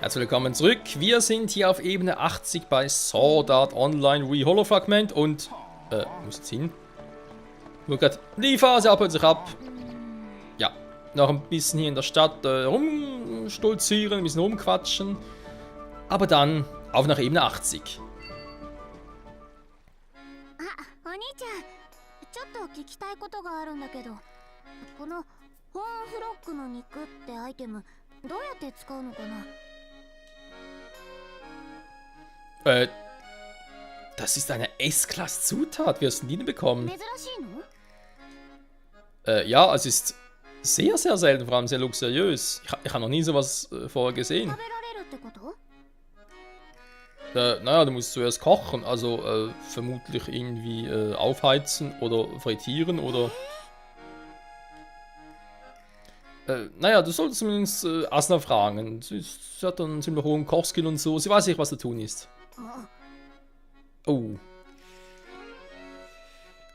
Herzlich willkommen zurück. Wir sind hier auf Ebene 80 bei Sword Art Online Re-Holo-Fragment und, muss jetzt hin. Nur gerade die Phase ab und sich ab. Ja, noch ein bisschen hier in der Stadt rumstolzieren, ein bisschen rumquatschen. Aber dann auf nach Ebene 80. お兄ちゃん、ちょっと聞きたいことがあるんだけど、このホーンフロックの肉ってアイテムどうやって使うのかな？ Das ist eine S-Klasse-Zutat. Wie hast du die denn bekommen? 珍しいの？ Ja, es ist sehr, sehr selten, vor allem sehr luxuriös. Ich habe noch nie sowas vorher gesehen. 食べられるってこと？ Naja, du musst zuerst kochen, also vermutlich irgendwie aufheizen oder frittieren oder... naja, du solltest zumindest Asna fragen. Sie hat einen ziemlich hohen Kochskill und so. Sie weiß nicht, was zu tun ist. Oh.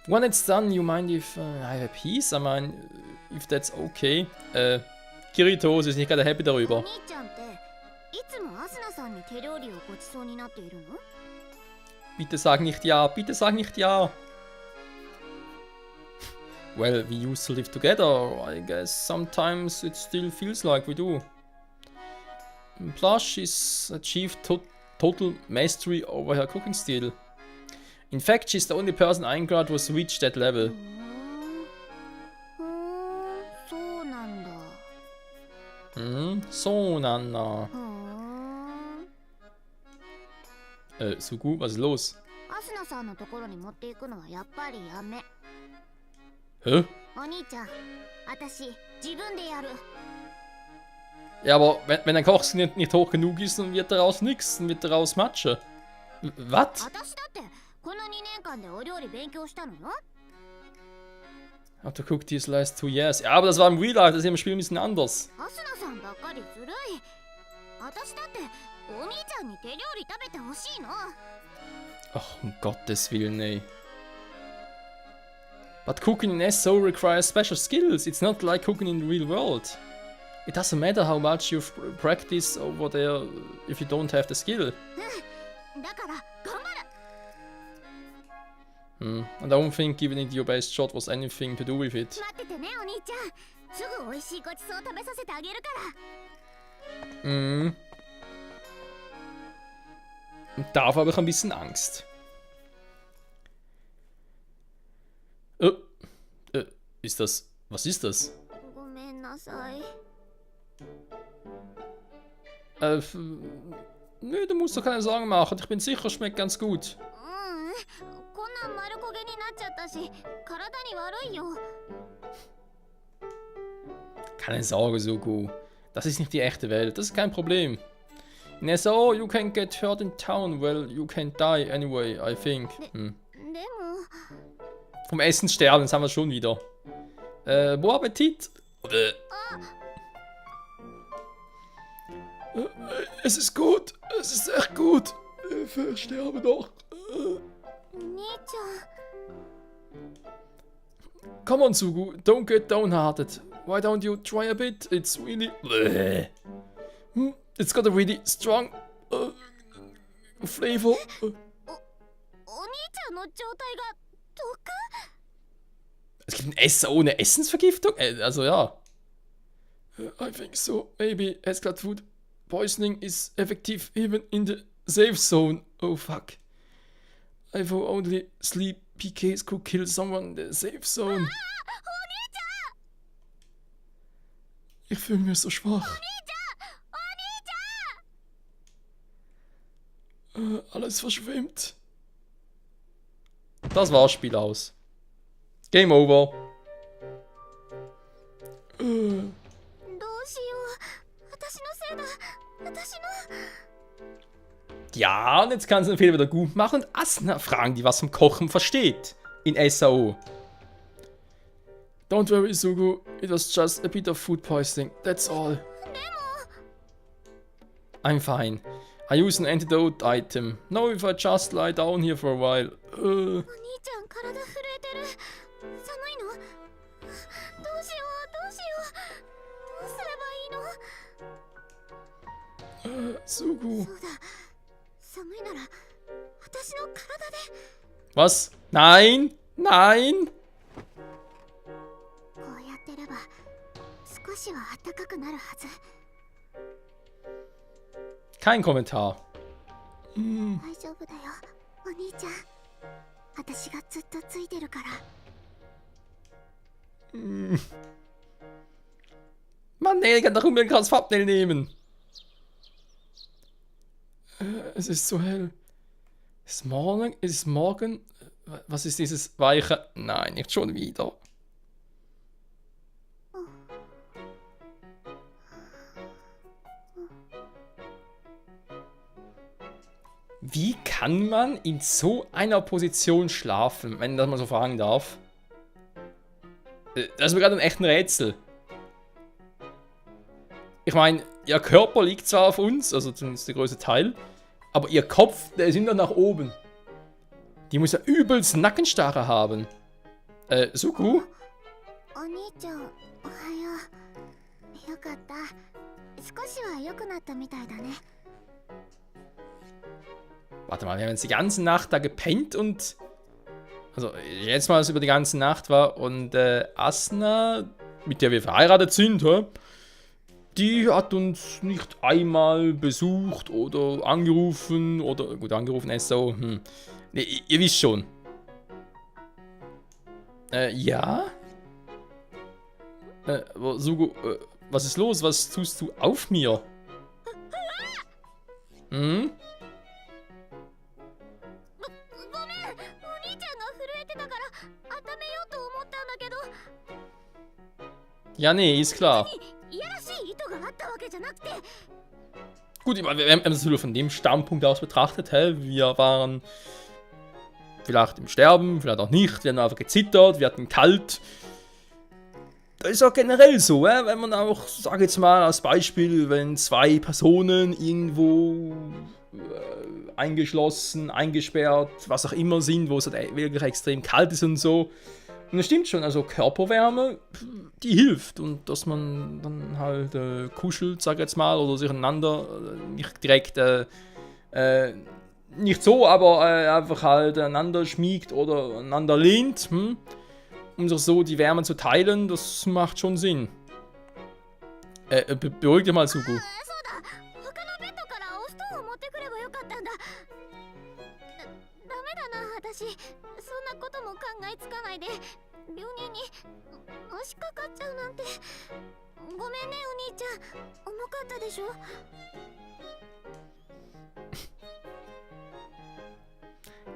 When it's done, you mind if I have a piece? I mean, if that's okay. Kirito, sie ist nicht gerade happy お darüber. 兄ちゃんっていつもアスナさんに手料理をごちそうになっているの？ Bitte sag nicht ja, bitte sag nicht ja. Well, we used to live together. I guess sometimes it still feels like we do. Plus, she's achieved total mastery over her cooking skill. In fact, she's the only person I encountered who has reached that level. そうなんだ。 So, Nana. Sugu, was ist los? アスナさんのところに持っていくのはやっぱりやめ。 Hä? お兄ちゃん、私自分でやる。 Ja, aber wenn ein Koch nicht hoch genug ist, dann wird daraus nichts, dann wird daraus Matsche. Was? 私だってこの2年間でお料理勉強したのよ。 How to cook these last 2 years. Ja, aber das war im Real Life, das ist im Spiel ein bisschen anders. アスナさんばっかりずるい。私だってお兄ちゃんに手料理食べてほしいの。 Ach, um Gottes Willen, ey. But cooking in SO requires special skills. It's not like cooking in the real world. It doesn't matter how much you practice over there if you don't have the skill. だから頑張る。 I don't think giving it your best shot was anything to do with it. 待っててねお兄ちゃん。すぐ美味しいごちそう食べさせてあげるから。 Und davor habe ich ein bisschen Angst. Ist das... Was ist das? ごめんなさい。 Nö, du musst doch keine Sorgen machen. Ich bin sicher, es schmeckt ganz gut. こんなん丸焦げになっちゃったし、体に悪いよ。 Keine Sorge, Sugu. Das ist nicht die echte Welt. Das ist kein Problem. In SAO, you can get hurt in town. Well, you can die anyway, I think. でも。 Vom Essen sterben, das haben wir schon wieder. Bon Appetit. Es ist gut. Es ist echt gut. Wir sterben doch. 兄ちゃん。 Come on, Sugu. Don't get downhearted. Why don't you try a bit? It's really... It's got a really strong flavor. お兄ちゃんの状態が毒？ Es gibt ein SAO ohne Essensvergiftung? Also ja. I think so. Maybe S-Class food poisoning is effective even in the safe zone. Oh fuck. I thought only sleep PKs could kill someone in the safe zone. Ich fühle mich so schwach. Alles verschwimmt. Das war's, Spiel aus. Game over. どうしよう。私のせいだ。私の。 Ja, und jetzt kannst du den Fehler wieder gut machen und Asna fragen, die was vom Kochen versteht. In SAO. Don't worry, Sugu. It was just a bit of food poisoning. That's all. I'm fine. I use an antidote item. Now if I just lie down here for a while. お兄ちゃん体震えてる。寒いの？どうしよう。どうすればいいの？ Sugu. そうだ寒いなら私の体で Was? Nein! Nein! こうやってれば少しは暖かくなるはず Kein Kommentar. 大丈夫だよお兄ちゃん私がずっとついてるから Mann, nee, ich kann doch unbedingt das Thumbnail nehmen. Es ist so hell. Ist morgen? Ist morgen? Was ist dieses weiche? Nein, nicht schon wieder. Wie kann man in so einer Position schlafen, wenn das mal so fragen darf? Das ist mir gerade ein echtes Rätsel. Ich meine, ihr Körper liegt zwar auf uns, also zumindest der größte Teil, aber ihr Kopf, der ist hinter nach oben. Die muss ja übelst Nackenstarre haben. Sugu? お兄ちゃんおはようよかった少しは良くなったみたいだね Warte mal, wir haben jetzt die ganze Nacht da gepennt und... Also, jetzt mal, was über die ganze Nacht war. Und Asna, mit der wir verheiratet sind, die hat uns nicht einmal besucht oder angerufen. Oder, gut, angerufen ist so. Nee, ihr wisst schon. Ja? Sugu, was ist los? Was tust du auf mir? Hm? Ja, nee, ist klar. Gut, wir haben es nur von dem Standpunkt aus betrachtet. Wir waren vielleicht im Sterben, vielleicht auch nicht. Wir haben einfach gezittert, wir hatten kalt. Das ist auch generell so, wenn man auch, sag jetzt mal als Beispiel, wenn zwei Personen irgendwo eingeschlossen, eingesperrt, was auch immer sind, wo es halt wirklich extrem kalt ist und so. Und das stimmt schon, also Körperwärme, die hilft. Und dass man dann halt kuschelt, sag jetzt mal, oder sich einander nicht direkt, nicht so, aber einfach halt einander schmiegt oder einander lehnt, um sich so die Wärme zu teilen, das macht schon Sinn. Beruhig dich mal, Sugu.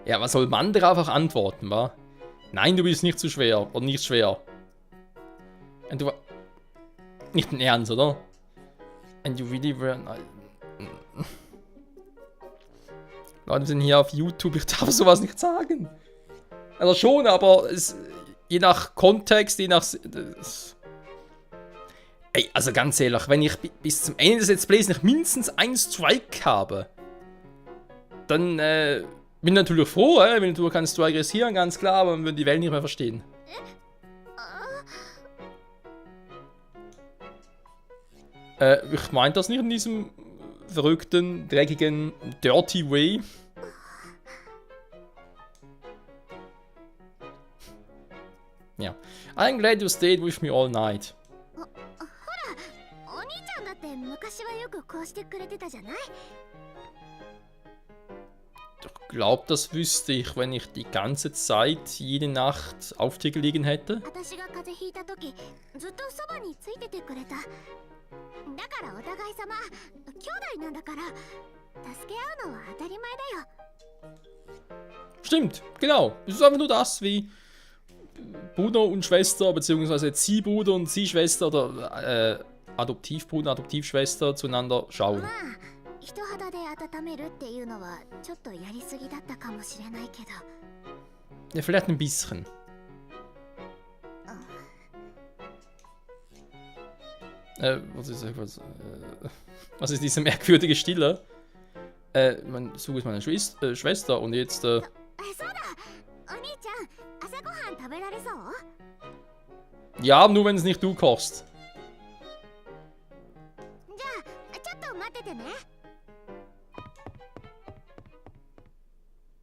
Ja, was soll man darauf auch antworten, wa? Nein, du bist nicht zu schwer. Oder nicht schwer. Und du... Nicht im Ernst, oder? And you really were... Leute, wir sind hier auf YouTube, ich darf sowas nicht sagen. Also schon, aber es, je nach Kontext, je nach... Ey, also ganz ehrlich, wenn ich bis zum Ende des Let's Plays nicht mindestens einen Strike habe, dann bin ich natürlich froh, wenn du keinen Strike riskieren, ganz klar, aber man würde die Welt nicht mehr verstehen. Ich meine das nicht in diesem verrückten, dreckigen, dirty way. Ja. I'm glad you stayed with me all night. Ich glaube, das wüsste ich, wenn ich die ganze Zeit, jede Nacht auf dir gelegen hätte. Stimmt, genau. Es ist einfach nur das, wie Bruder und Schwester, beziehungsweise Ziehbruder und Ziehschwester oder Adoptivbruder, Adoptivschwester zueinander schauen. Ja, vielleicht ein bisschen. Was ist diese merkwürdige Stille? Sugu ist meine Schwester und jetzt... Ja, nur wenn es nicht du kochst.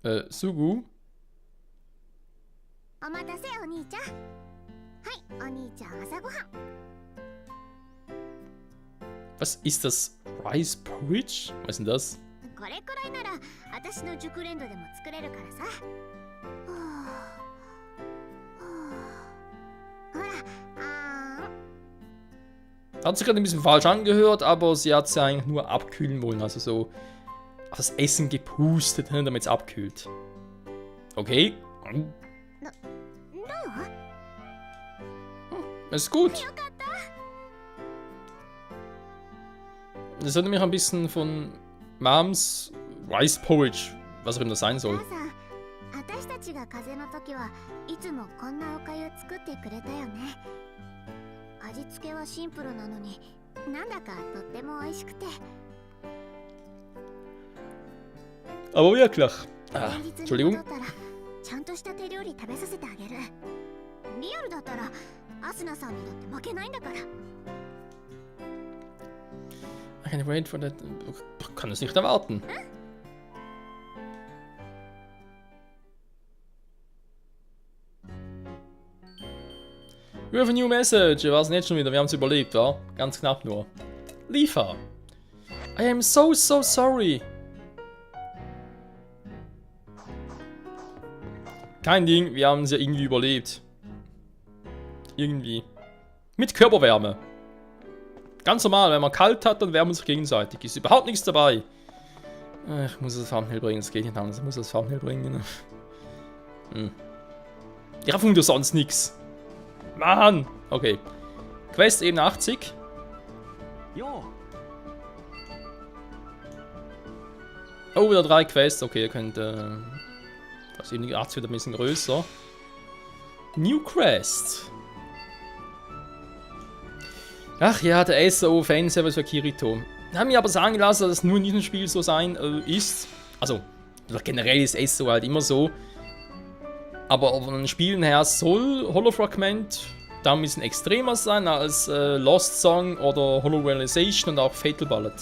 Sugu. お待たせお兄ちゃん。はい、お兄ちゃん朝ごはん。 Was ist das? Rice Porridge? Was ist denn das? これくらいなら私の熟練度でも作れるからさ。ほら、Hat sich gerade ein bisschen falsch angehört, aber sie hat es ja eigentlich nur abkühlen wollen. Also so auf das Essen gepustet, damit es abkühlt. Okay. どう？ Ist gut. よかった。 Das erinnert mich ein bisschen von Moms Rice Porridge, was auch immer das sein soll. 母さん、私たちが風邪の時はいつもこんなおかゆ作ってくれたよね。味付けはシンプルなのに、なんだかとっても美味しくて。 Aber wirklich. 現実に戻ったらちゃんとした手料理食べさせてあげる。リアルだったらアスナさんにだって負けないんだから。 I can't wait for that. Kann es nicht erwarten. We have a new message. Was nicht schon wieder? Wir haben es überlebt, wa? Ganz knapp nur. Liefer. I am so sorry. Kein Ding, wir haben es ja irgendwie überlebt. Irgendwie. Mit Körperwärme. Ganz normal, wenn man kalt hat, dann wärmen wir sich gegenseitig. Ist überhaupt nichts dabei. Ich muss das Thumbnail bringen, es geht nicht anders. Ich muss das Thumbnail bringen. Ich erfunde sonst nichts. Mann! Okay. Quest eben 80. Jo. Oh, wieder 3 Quests. Okay, ihr könnt. Das eben die 80 wird ein bisschen größer. New Quest. Ach ja, der SAO-Fanservice für Kirito. Haben mir aber sagen lassen, dass es nur in diesem Spiel so sein ist. Also, generell ist SAO halt immer so. Aber von den Spielen her soll Holofragment da ein bisschen extremer sein als Lost Song oder Hollow Realization und auch Fatal Bullet.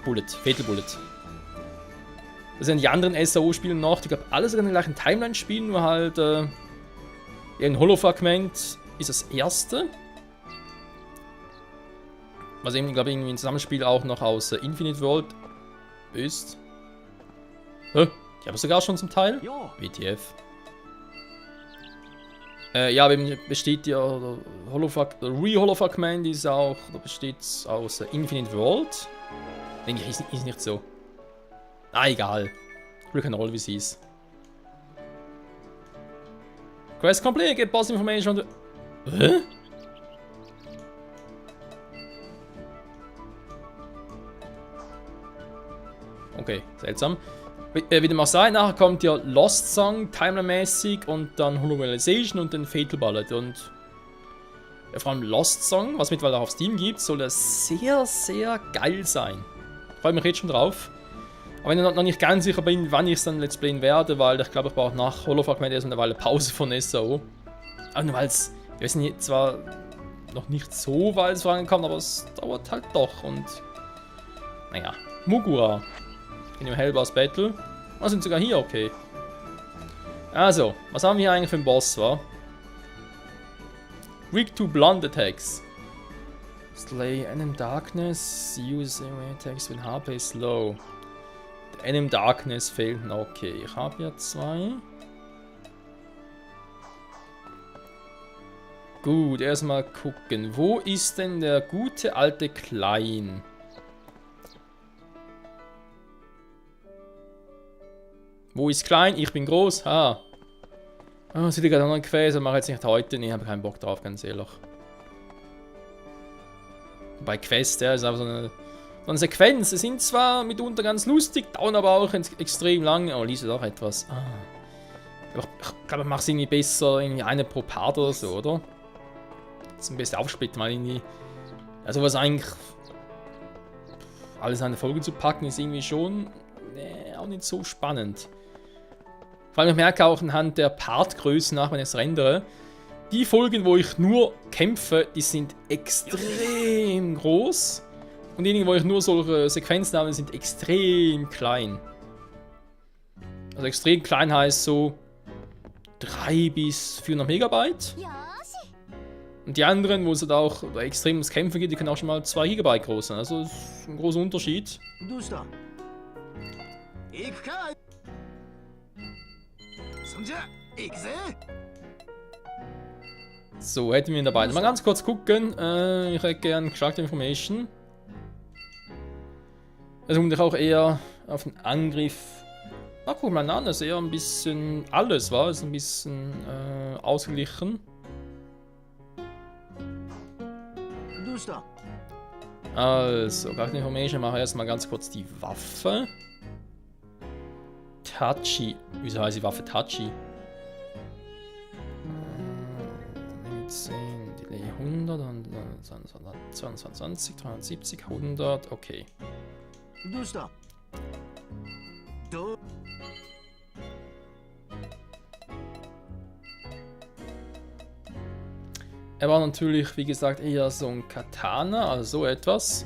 Fatal Bullet. Das sind die anderen SAO-Spiele noch, die glaube alle sogar in den gleichen Timeline spielen, nur halt ein Holofragment ist das erste. Was eben, glaube ich, irgendwie ein Zusammenspiel auch noch aus Infinite World ist. Die haben es sogar schon zum Teil. Jo. WTF. Ja, aber eben besteht ja Re-Holofragment ist auch, da besteht aus Infinite World. Denke ich, ist nicht so. Ah, egal. Spielt keine Rolle, wie sie ist. Quest complete, get boss information. Hä? Okay, seltsam. Wie dem auch sei, nachher kommt ja Lost Song, Timeline-mäßig und dann Hollow Realization und dann Fatal Bullet. Und vor allem Lost Song, was mittlerweile auch auf Steam gibt, soll das sehr geil sein. Freue mich jetzt schon drauf. Aber wenn ich noch nicht ganz sicher bin, wann ich es dann Let's Playen werde, weil ich glaube, ich brauche nach Holofragment erst eine Weile Pause von SAO. Aber nur weil es, wir wissen hier zwar noch nicht so weit vorangekommen, aber es dauert halt doch. Und naja, Mugura. In dem Hellboss Battle. Ah, sind sogar hier, okay. Also, was haben wir hier eigentlich für einen Boss, wa? Weak to Blunt Attacks. Slay Enemy Darkness. Use Attacks when HP is low. Enemy Darkness fehlt noch. Okay, ich habe hier 2. Gut, erstmal gucken. Wo ist denn der gute alte Klein? Wo ist klein? Ich bin groß. Ah. Oh, sieht gerade noch ein Gefäß. Mache jetzt nicht heute. Nee, habe keinen Bock drauf, ganz ehrlich. Bei Quest, ja, ist einfach so eine Sequenz. Sie sind zwar mitunter ganz lustig, dauern aber auch extrem lang. Oh, liest auch etwas. Ah. Ich glaube, ich mache es irgendwie besser, irgendwie eine pro Part oder so, oder? Das ist ein bisschen aufsplitten, weil irgendwie. Also, was eigentlich. Alles in eine Folge zu packen, ist irgendwie schon. Nee, auch nicht so spannend. Vor allem, ich merke auch anhand der Partgrößen nach, wenn ich es rendere, die Folgen, wo ich nur kämpfe, die sind extrem groß. Und diejenigen, wo ich nur solche Sequenzen habe, sind extrem klein. Also extrem klein heißt so 3 bis 400 Megabyte. よーし Und die anderen, wo es halt auch extrem ums Kämpfen geht, die können auch schon mal 2 Gigabyte groß sein. Also das ist ein großer Unterschied. どうした行くかそんじゃ行くぜ So, hätten wir ihn dabei. Mal ganz kurz gucken. Ich hätte gern Extract Information. Also kommt auch eher auf den Angriff. Na, guck mal an, das ist eher ein bisschen alles, war ist ein bisschen ausgeglichen. どうした Also, Extract Information, machen wir erstmal ganz kurz die Waffe. Tachi. Wieso heißt die Waffe Tachi? 10, Delay 100, 220, 370, 100, okay. どうしたどう Er war natürlich, wie gesagt, eher so ein Katana, also so etwas.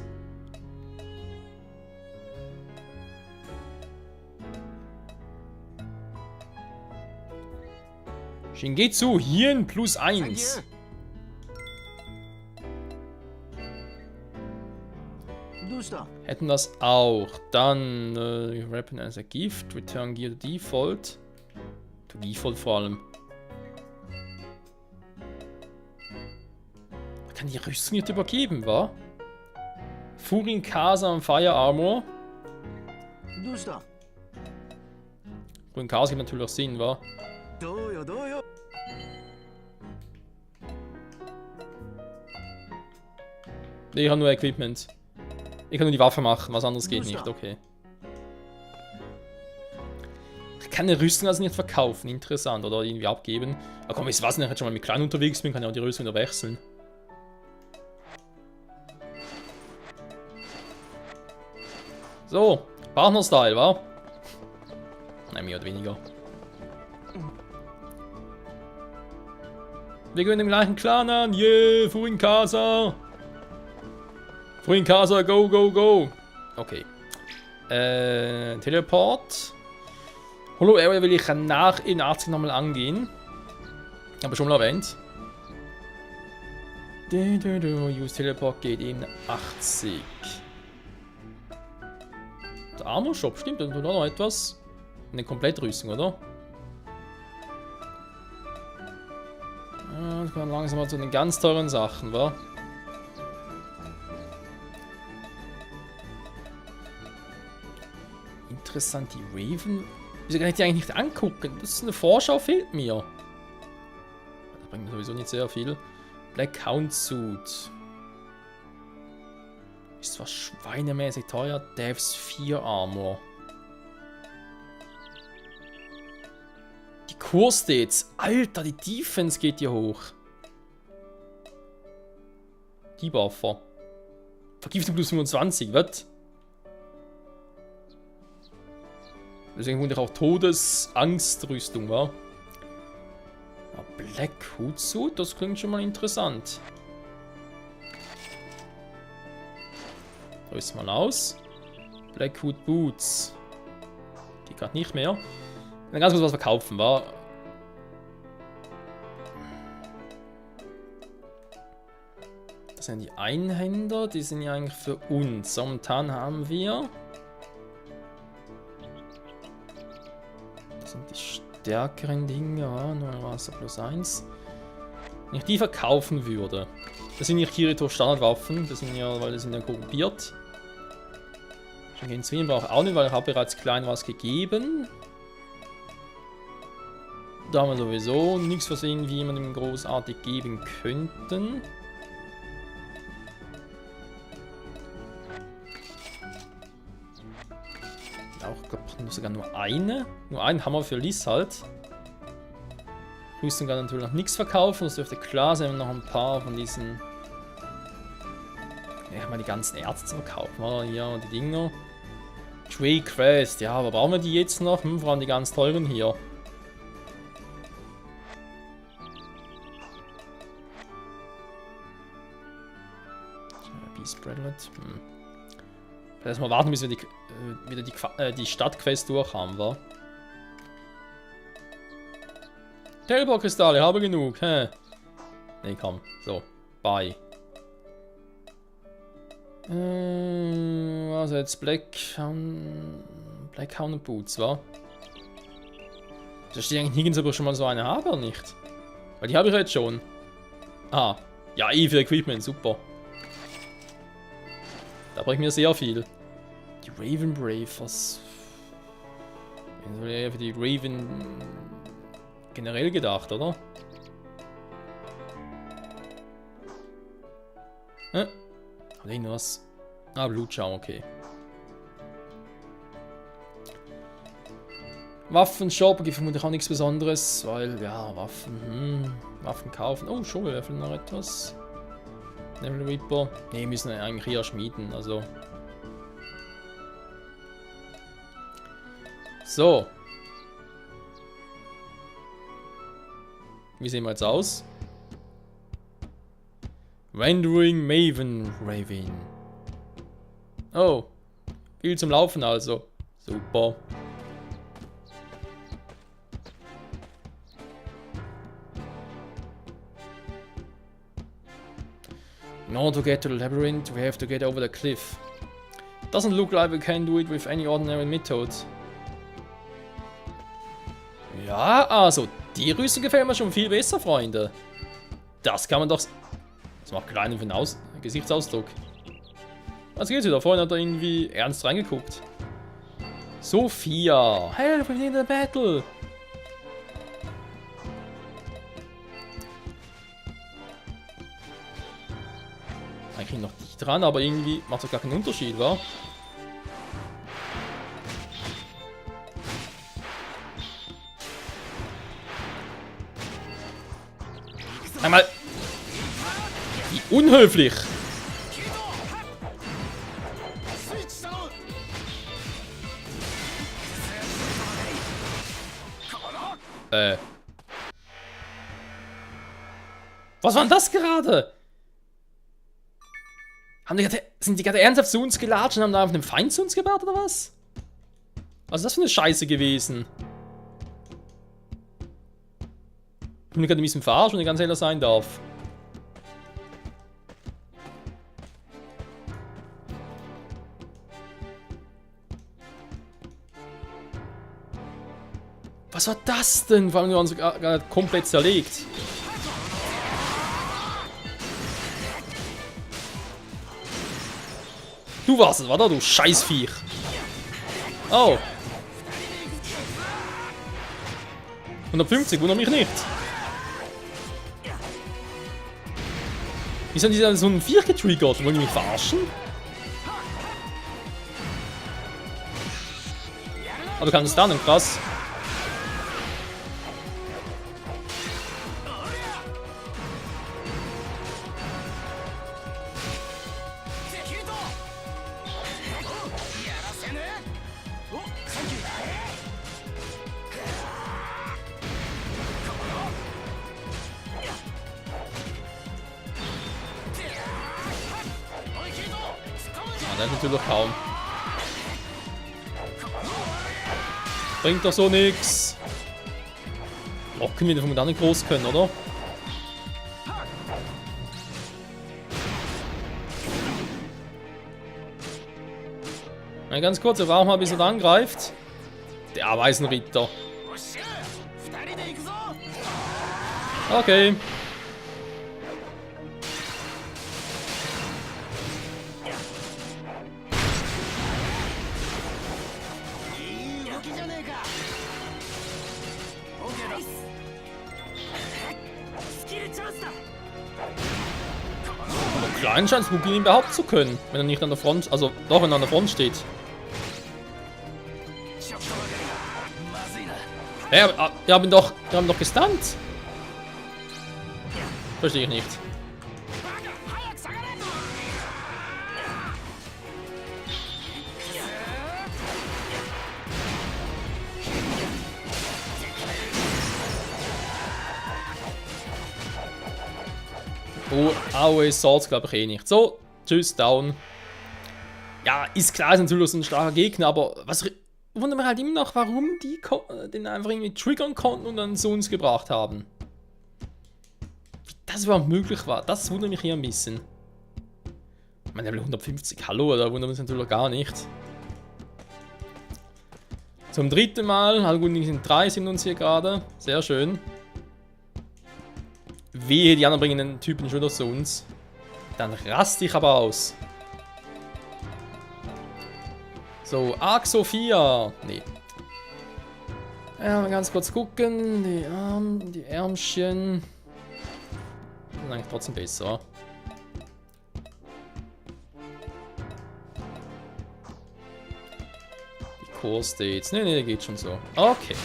Shingetsu, Hirn plus 1. どうした Hätten das auch. Dann Weapon as a Gift, Return Gear to Default. To Default vor allem. Man kann die Rüstung nicht übergeben, wa? Furin Kasa und Fire Armor. どうした Furin Kasa gibt natürlich auch Sinn, wa? どうよどうよ Nee, ich habe nur Equipment. Ich kann nur die Waffe machen, was anderes geht nicht, okay. Ich kann eine Rüstung also nicht verkaufen, interessant, oder irgendwie abgeben. Aber komm, ich weiß nicht, wenn ich schon mal mit klein unterwegs bin, kann ich auch die Rüstung wieder wechseln. So, Partner-Style, wa? Nein, mehr oder weniger. Wir gehen den gleichen Clan an, yeah, Furin Kasa! Furin Kasa, go, go, go! Okay. Teleport. Holo Area will ich nach in 80 nochmal angehen. Aber schon mal erwähnt. Use Teleport geht in 80. Der Armor Shop, stimmt, da tut auch noch etwas. Eine Komplettrüstung, oder? Ja, das kommt langsam mal zu den ganz teuren Sachen, wa? Interessant, die Raven. Wieso kann ich die eigentlich nicht angucken? Das ist eine Vorschau, fehlt mir. Das bringt mir sowieso nicht sehr viel. Black Hound Suit. Ist zwar schweinemäßig teuer. Devs 4 Armor. Die Core States. Alter, die Defense geht hier hoch. Die Buffer. Vergiftung plus 25, was? Deswegen wurde auch Todesangstrüstung, wa? Ja, Black Hood Suit, das klingt schon mal interessant. Rüst mal aus. Black Hood Boots. Die gerade nicht mehr. Dann ganz kurz was verkaufen, wa? Das sind die Einhänder, die sind ja eigentlich für uns. Momentan haben wir... Das sind die stärkeren Dinge, ja, nur Wasser plus 1. Wenn ich die verkaufen würde, das sind nicht Kirito Standardwaffen, das sind ja, weil die sind ja korrumpiert. Shingen Zwingen brauche ich auch nicht, weil ich habe bereits klein was gegeben. Da haben wir sowieso nichts versehen, wie man ihm großartig geben könnten. Auch, glaube ich, sogar nur eine. Nur einen Hammer für Liz halt. Rüstung kann natürlich noch nichts verkaufen. Das dürfte klar sein, wenn wir noch ein paar von diesen... Ja, mal die ganzen Ärzte verkaufen, oder? Hier, die Dinger. Tree Crest, ja, aber brauchen wir die jetzt noch? Vor allem die ganz teuren hier. Beast Bradlet. Erstmal warten, bis wir wieder die Stadtquest durch haben, wa? Teleport-Kristalle, habe genug. Hä? Nee, komm. So, bye. Also jetzt Blackhound Boots, wa? Da steht eigentlich nirgends, ob ich schon mal so eine habe oder nicht. Weil die habe ich jetzt schon. Ah, ja, für Equipment, super. Da bringt mir sehr viel. Die Raven Brave, was... Für die Raven generell gedacht, oder? Hat irgendwas? Ah, Blutschaum, okay. Waffenshop gibt vermutlich auch nichts Besonderes, weil, ja, Waffen kaufen. Oh, Schobelwürfel noch etwas. Neville Reaper. Ne, wir müssen eigentlich hier schmieden, also. So. Wie sehen wir jetzt aus? Rendering Maven Raven. Oh. Viel zum Laufen also. Super. In order to get to the labyrinth, we have to get over the cliff. Doesn't look like we can do it with any ordinary method. Ja, also, die Rüstung gefällt mir schon viel besser, Freunde. Das kann man doch... Das macht kleinen für den Gesichtsausdruck. Was geht's wieder? Vorhin hat er irgendwie ernst reingeguckt. Sophia! Help me in the battle! Eigentlich noch die dran, aber irgendwie macht das gar keinen Unterschied, wa? Einmal! Wie unhöflich! Was war denn das gerade? Sind die gerade ernsthaft zu uns gelatscht und haben da auf einen Feind zu uns gebaut, oder was? Was ist das für eine Scheiße gewesen? Ich bin gerade ein bisschen verarscht, wenn ich ganz ehrlich sein darf. Was war das denn? Vor allem, wir haben uns gerade komplett zerlegt. Du warst es, oder? Du Scheißviech. Oh. 150, wundert mich nicht. Wieso haben die dann so einen Viech getriggert? Wollen die mich verarschen? Aber du kannst dann, krass. Das natürlich kaum. Bringt doch so nix. Locken wir davon gar nicht groß können, oder? Mal ganz kurz, wir brauchen mal, bis er angreift. Der Weißenritter. Okay. Aber klein scheint Spooky ihn behaupten zu können, wenn er nicht an der Front, also doch, wenn er an der Front steht. Ja, wir haben doch gestunt. Verstehe ich nicht. Oh, AOE Swords glaube ich eh nicht. So, tschüss, down. Ja, ist klar, ist natürlich ein starker Gegner, aber was wundere mich halt immer noch, warum die den einfach irgendwie triggern konnten und dann zu uns gebracht haben. Wie das überhaupt möglich war, das wundert mich hier ein bisschen. Ich meine, Level 150, hallo, da wundert mich natürlich gar nicht. Zum dritten Mal, also gut, sind 3 sind uns hier gerade. Sehr schön. Wehe, die anderen bringen den Typen schon wieder zu uns. Dann raste ich aber aus. So, Arc Sophia. Nee. Ja, mal ganz kurz gucken. Die Ärmchen. Sind eigentlich trotzdem besser. Die Core States. Nee, nee, geht schon so. Okay.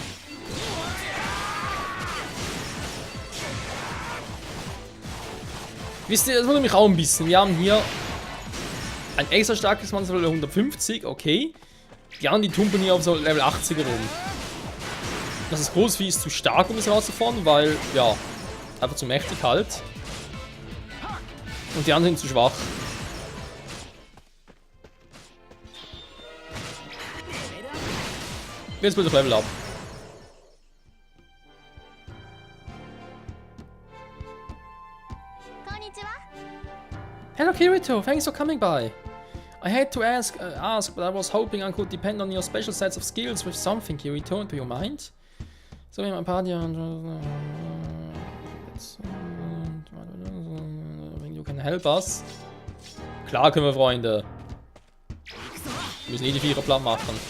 Wisst ihr, das wundert mich auch ein bisschen. Wir haben hier ein extra starkes Monster Level 150, okay. Die anderen, die tumpen hier auf so Level 80 rum. Das ist Großvieh ist zu stark, um es rauszufordern, weil, ja, einfach zu mächtig halt. Und die anderen sind zu schwach. Jetzt bitte Level up. Hello Kirito, thanks for coming by. I had to ask, but I was hoping I could depend on your special sets of skills with something, Kirito. Do you mind? So, my party you can help us. Klar können wir, Freunde. Wir müssen eh die Viererplan machen.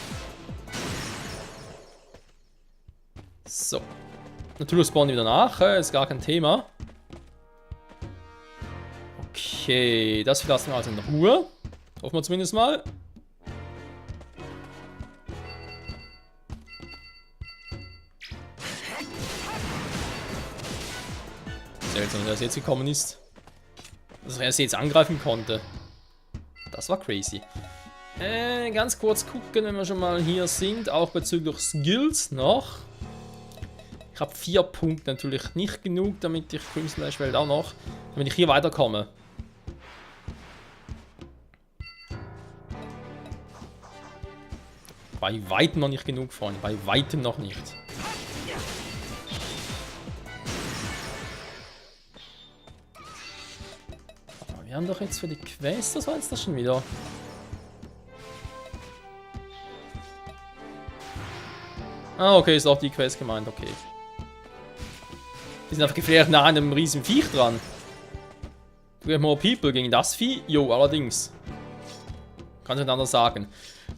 So. Natürlich spawnen wieder nach, ist gar kein Thema. Okay, das lassen wir also in Ruhe. Hoffen wir zumindest mal. Seltsam, dass er jetzt gekommen ist. Dass er sie jetzt angreifen konnte. Das war crazy. Ganz kurz gucken, wenn wir schon mal hier sind. Auch bezüglich Skills noch. Ich habe 4 Punkte, natürlich nicht genug, damit ich Crimson Lash Welt auch noch. Damit ich hier weiterkomme. Bei weitem noch nicht genug, Freunde. Bei weitem noch nicht. Aber wir haben doch jetzt für die Quest, was war jetzt das schon wieder? Ah, okay, ist auch die Quest gemeint, okay. Die sind einfach gefährdet nah an einem riesen Viech dran. We have more people gegen das Vieh? Jo, allerdings. Kann ich nicht anders sagen.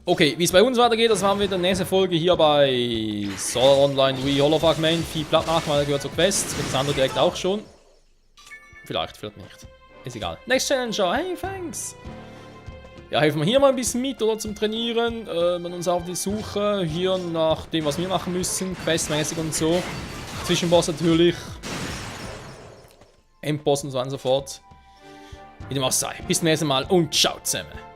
Okay, wie es bei uns weitergeht, das haben wir in der nächsten Folge hier bei Sword Art Online Re-Holo-Fragment. Viel platt machen, weil er gehört zur Quest. Für das andere direkt auch schon. Vielleicht nicht. Ist egal. Next Challenger, hey, thanks. Ja, helfen wir hier mal ein bisschen mit, oder zum Trainieren. Man uns auf die Suche hier nach dem, was wir machen müssen. Questmäßig und so. Zwischenboss natürlich. Endboss und so weiter und so fort. Wie dem auch sei. Bis zum nächsten Mal und ciao zusammen.